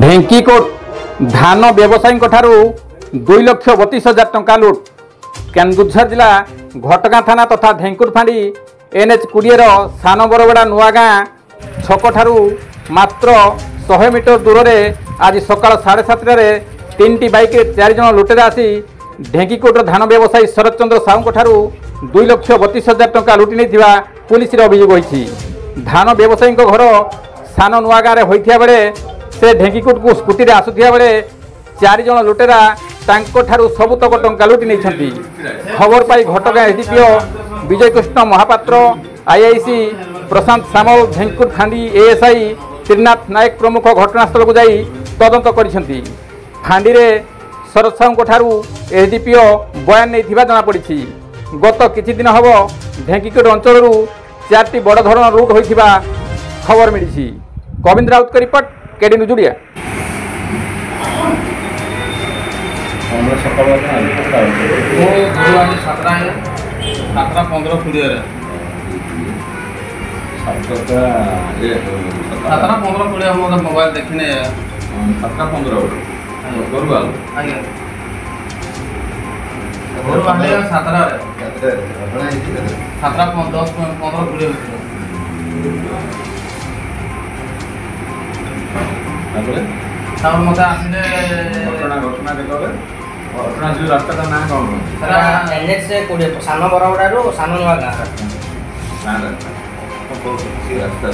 ढेंकीकोट धान व्यवसायी 2,32,000 टंका लुट। केन्दुझर जिला घटगाँ थाना तथा ढेंकुर फांडी NH 20 सान बरगड़ा नुआगाँ छक ठारू मात्र 100 मीटर दूर में आज सकाल 7:30 3टी बाइक 4 जन लुटेरा आसी ढेंकीकोटर धान व्यवसायी शरद चंद्र साहू 2,32,000 टंका लुटि नहीं पुलिस अभियोग होती। धान व्यवसायी घर सान नुआगाँ होता बेले से ढेंकीकोट को स्कूटी रे आसुथिया बेले 4 जन लुटेरा तांको सबुतक टंका लुटि नहीं। खबर पाई घटगाँ एसडीपीओ विजय कृष्ण महापात्र, IIC प्रशांत सामल, ढेंकुर फांडी ASI त्रिनाथ नायक प्रमुख घटनास्थल को जाई तदंत करिसेंती। फांडी रे शरद साहू एसडीपीओ बयान नहीं जनापड़ी। गत किछि दिन हब ढेंकीकोट अंचल 4टी बड़ धरण लुट होइथिबा खबर मिली। गोविंद राउत का report, KD news Odia. Mobile देखने 7:15 मत आसने घटना घटना जो रास्ता का नाम कौन NH 20 सान बरगड़ा सान नुआगाँ रास्ता